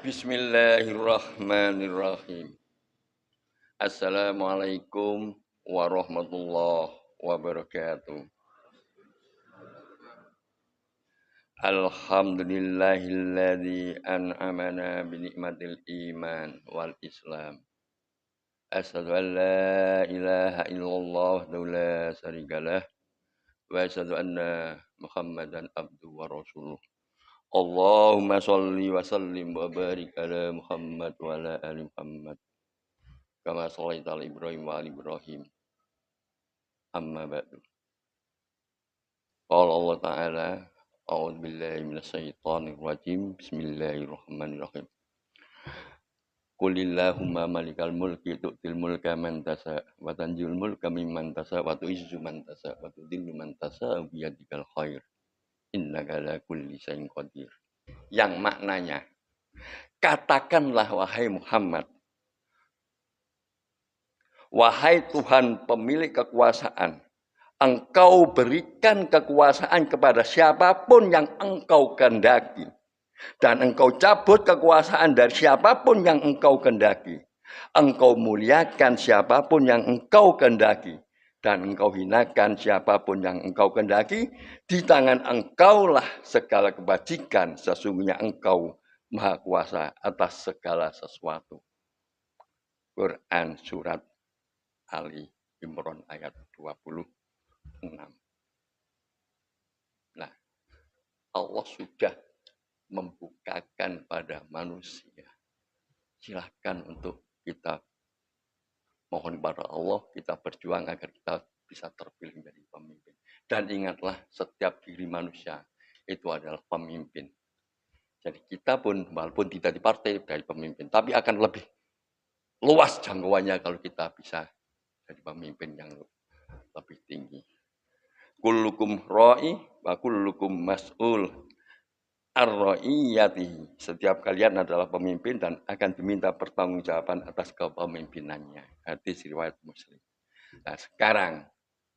Bismillahirrahmanirrahim. Assalamualaikum warahmatullahi wabarakatuh. Alhamdulillahilladzi an'amana bi ni'matil iman wal islam. Asyhadu an la ilaha illallah wahdahu la syarikalah wa asyhadu anna Muhammadan abduhu wa rasuluh. Allahumma shalli wa sallim wa barik ala Muhammad wa ala ali Muhammad. Kama shallaita ala Ibrahim wa ali Ibrahim. Amma ba'du. Qala Allah Ta'ala, a'udzu billahi minasyaitonir rajim. Bismillahirrahmanirrahim. Qulillahumma malikal mulki tu'til mulka man tasha wa tanzi'ul mulka mimman tasha wa tu'izzu man tasha wa tudhillu man tasha bi yadikal khair. Innaka ala kulli syai'in qadir. Yang maknanya, katakanlah wahai Muhammad, wahai Tuhan pemilik kekuasaan, Engkau berikan kekuasaan kepada siapapun yang Engkau kehendaki. Dan Engkau cabut kekuasaan dari siapapun yang Engkau kehendaki. Engkau muliakan siapapun yang Engkau kehendaki. Dan Engkau hinakan siapapun yang Engkau kehendaki. Di tangan Engkaulah segala kebajikan. Sesungguhnya Engkau Maha Kuasa atas segala sesuatu. Quran Surat Ali Imran ayat 26. Nah, Allah sudah membukakan pada manusia. Silahkan untuk kita mohon kepada Allah, kita berjuang agar kita bisa terpilih menjadi pemimpin. Dan ingatlah, setiap diri manusia itu adalah pemimpin. Jadi kita pun walaupun tidak di partai dari pemimpin, tapi akan lebih luas jangkauannya kalau kita bisa jadi pemimpin yang lebih tinggi. Kullukum ra'i wa kullukum mas'ul ar-ra'iyatihi. Setiap kalian adalah pemimpin dan akan diminta pertanggungjawaban atas kepemimpinannya. Hadis riwayat Muslim. Nah, sekarang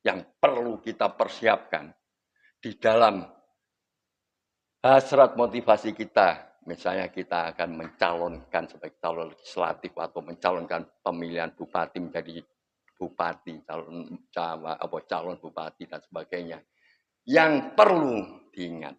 yang perlu kita persiapkan di dalam hasrat motivasi kita, misalnya kita akan mencalonkan sebagai calon legislatif atau mencalonkan pemilihan bupati menjadi bupati, calon bupati dan sebagainya. Yang perlu diingat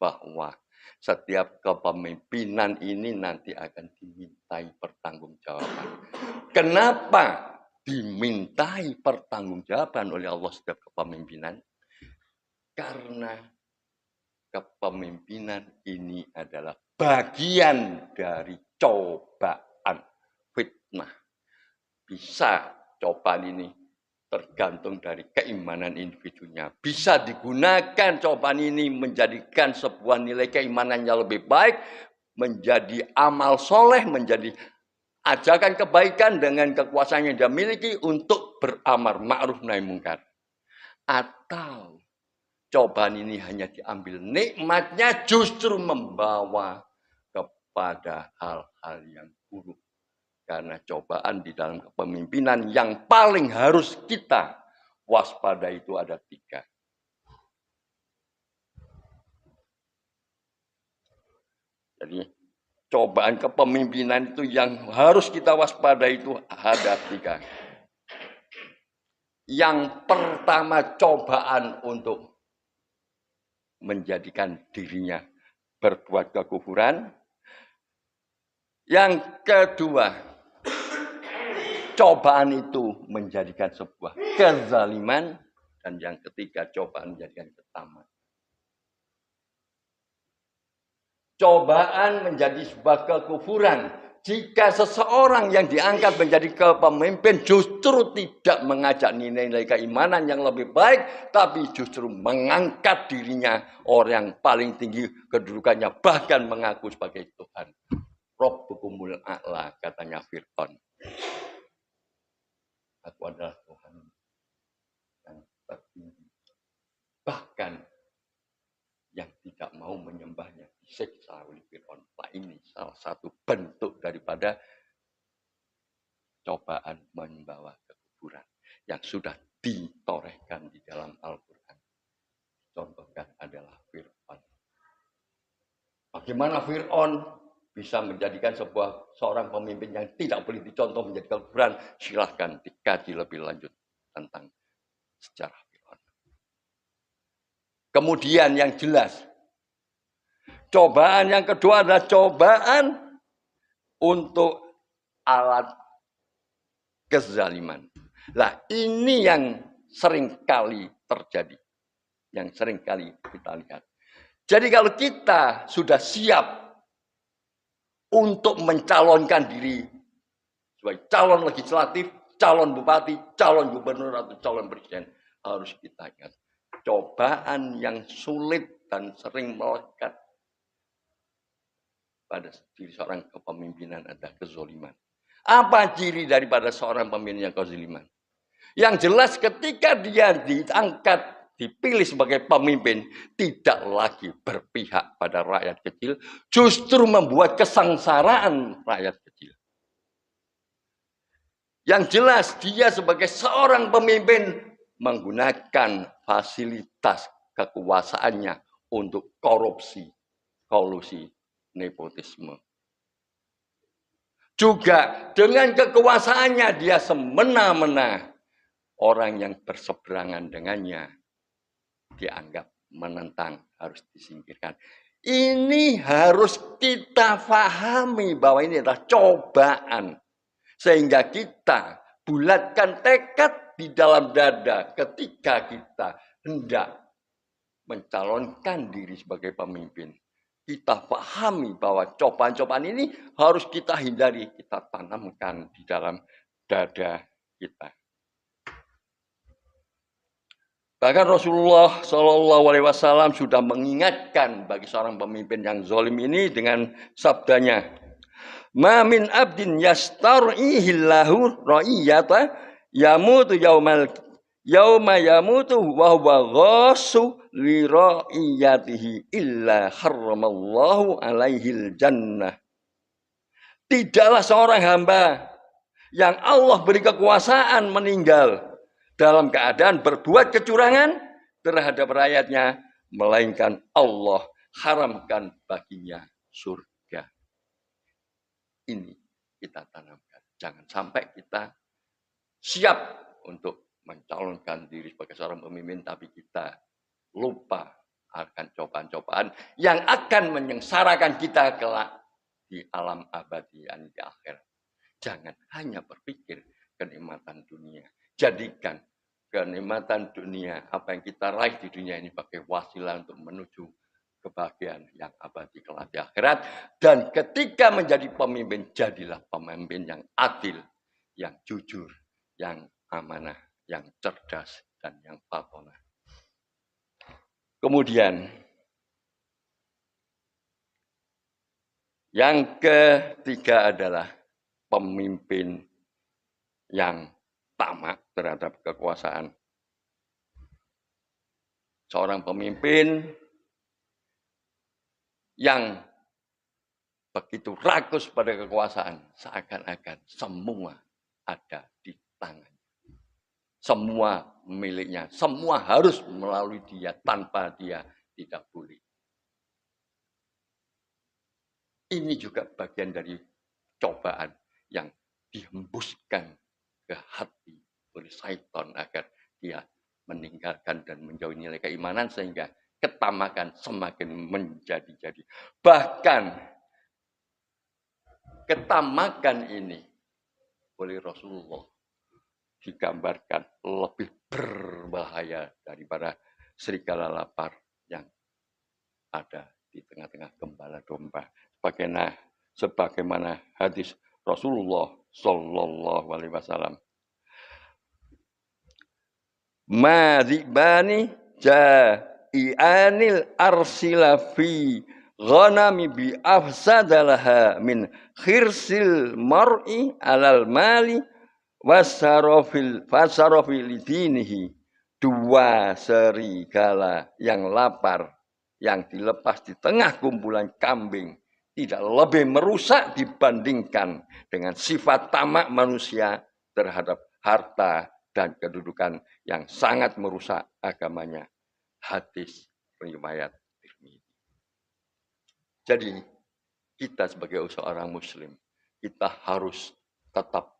bahwa setiap kepemimpinan ini nanti akan dimintai pertanggungjawaban. Kenapa dimintai pertanggungjawaban oleh Allah setiap kepemimpinan? Karena kepemimpinan ini adalah bagian dari cobaan fitnah. Bisa cobaan ini tergantung dari keimanan individunya. Bisa digunakan cobaan ini menjadikan sebuah nilai keimanan yang lebih baik, menjadi amal soleh, menjadi ajakan kebaikan dengan kekuasaan yang dia miliki untuk beramar ma'ruf nahi mungkar. Atau cobaan ini hanya diambil nikmatnya justru membawa kepada hal-hal yang buruk. Karena cobaan di dalam kepemimpinan yang paling harus kita waspada itu ada 3. Jadi cobaan kepemimpinan itu yang harus kita waspada itu ada 3. Yang pertama cobaan untuk menjadikan dirinya berbuat kekufuran. Yang kedua, cobaan itu menjadikan sebuah kezaliman. Dan yang ketiga, cobaan menjadikan ketaman. Cobaan menjadi sebuah kekufuran. Jika seseorang yang diangkat menjadi kepemimpin justru tidak mengajak nilai-nilai keimanan yang lebih baik, tapi justru mengangkat dirinya orang yang paling tinggi kedudukannya, bahkan mengaku sebagai Tuhan. Rabbukumul a'la, katanya Fir'aun. Aku adalah Tuhan yang tertinggi. Bahkan yang tidak mau menyembahnya disiksa oleh Fir'aun. Nah, ini salah satu bentuk daripada cobaan membawa kekufuran yang sudah ditorehkan di dalam Al-Quran. Contohkan adalah Fir'aun. Bagaimana Fir'aun bisa menjadikan seorang pemimpin yang tidak boleh dicontoh menjadi kekufuran, silahkan dikaji lebih lanjut tentang sejarah Fir'aun. Kemudian yang jelas, cobaan yang kedua adalah cobaan untuk alat kezaliman. Nah, ini yang sering kali terjadi. Yang sering kali kita lihat. Jadi kalau kita sudah siap untuk mencalonkan diri sebagai calon legislatif, calon bupati, calon gubernur, atau calon presiden, harus kita ingat. Cobaan yang sulit dan sering melekat pada diri seorang kepemimpinan adalah kezoliman. Apa ciri daripada seorang pemimpin yang kezoliman? Yang jelas ketika dia diangkat, dipilih sebagai pemimpin, tidak lagi berpihak pada rakyat kecil, justru membuat kesengsaraan rakyat kecil. Yang jelas dia sebagai seorang pemimpin menggunakan fasilitas kekuasaannya untuk korupsi, kolusi, nepotisme. Juga dengan kekuasaannya dia semena-mena orang yang berseberangan dengannya dianggap menentang, harus disingkirkan. Ini harus kita pahami bahwa ini adalah cobaan. Sehingga kita bulatkan tekad di dalam dada ketika kita hendak mencalonkan diri sebagai pemimpin. Kita pahami bahwa cobaan-cobaan ini harus kita hindari, kita tanamkan di dalam dada kita. Bahkan Rasulullah SAW sudah mengingatkan bagi seorang pemimpin yang zalim ini dengan sabdanya, "Ma min abdin yastar'ihillahu ra'iyata yamutu yauma yamutu wa huwa ghassu li ra'iyatihi illa harramallahu alaihil jannah." Tidaklah seorang hamba yang Allah beri kekuasaan meninggal dalam keadaan berbuat kecurangan terhadap rakyatnya, melainkan Allah haramkan baginya surga. Ini kita tanamkan. Jangan sampai kita siap untuk mencalonkan diri sebagai seorang pemimpin, tapi kita lupa akan cobaan-cobaan yang akan menyengsarakan kita kelak di alam abadi yang di akhirat. Jangan hanya berpikir kenikmatan dunia. Jadikan kenikmatan dunia, apa yang kita raih di dunia ini sebagai wasilah untuk menuju kebahagiaan yang abadi kelak di akhirat. Dan ketika menjadi pemimpin, jadilah pemimpin yang adil, yang jujur, yang amanah, yang cerdas, dan yang fatonah. Kemudian, yang ketiga adalah pemimpin yang tamak terhadap kekuasaan. Seorang pemimpin yang begitu rakus pada kekuasaan, seakan-akan semua ada di tangannya. Semua miliknya, semua harus melalui dia, tanpa dia tidak boleh. Ini juga bagian dari cobaan yang dihembuskan ke hati oleh syaitan agar dia meninggalkan dan menjauhi nilai keimanan sehingga ketamakan semakin menjadi-jadi. Bahkan ketamakan ini oleh Rasulullah digambarkan lebih berbahaya daripada serigala lapar yang ada di tengah-tengah gembala domba. Sebagaimana hadis Rasulullah Sallallahu Alaihi Wasallam, "Madzibani ja'ianil arsila fi ghanami bi afsadalaha min khirsil mar'i alal mali wasarofil lidinihi." Dua serigala yang lapar yang dilepas di tengah kumpulan kambing tidak lebih merusak dibandingkan dengan sifat tamak manusia terhadap harta dan kedudukan yang sangat merusak agamanya. Hadis riwayat Tirmidzi. Jadi kita sebagai seorang muslim, kita harus tetap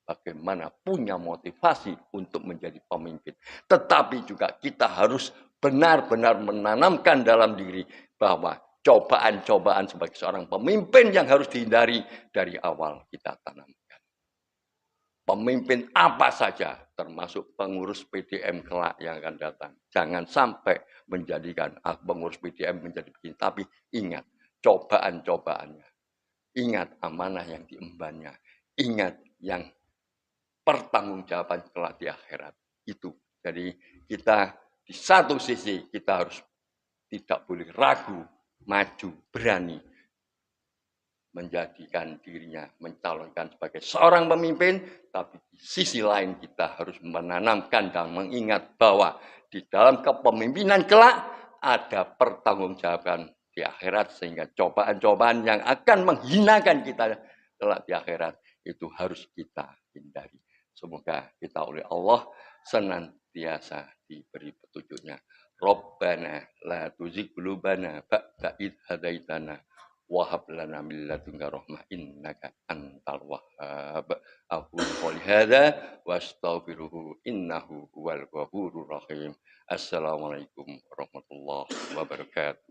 bagaimana punya motivasi untuk menjadi pemimpin. Tetapi juga kita harus benar-benar menanamkan dalam diri bahwa cobaan-cobaan sebagai seorang pemimpin yang harus dihindari dari awal kita tanamkan. Pemimpin apa saja, termasuk pengurus PDM kelak yang akan datang. Jangan sampai menjadikan pengurus PDM menjadi begini. Tapi ingat cobaan-cobaannya. Ingat amanah yang diembannya. Ingat yang pertanggungjawaban kelak di akhirat. Itu. Jadi kita di satu sisi kita harus tidak boleh ragu, maju, berani menjadikan dirinya mencalonkan sebagai seorang pemimpin, tapi di sisi lain kita harus menanamkan dan mengingat bahwa di dalam kepemimpinan kelak ada pertanggungjawaban di akhirat, sehingga cobaan-cobaan yang akan menghinakan kita kelak di akhirat itu harus kita hindari. Semoga kita oleh Allah senantiasa diberi petunjuknya. Rabbana la tuzigh qulubana ba'da idh hadaitana wahab lana min ladunka rahmah innaka antal wahhab. Aku qouli hadza wa astaghfiruhu innahu huwal ghafurur rahim. Assalamualaikum warahmatullahi wabarakatuh.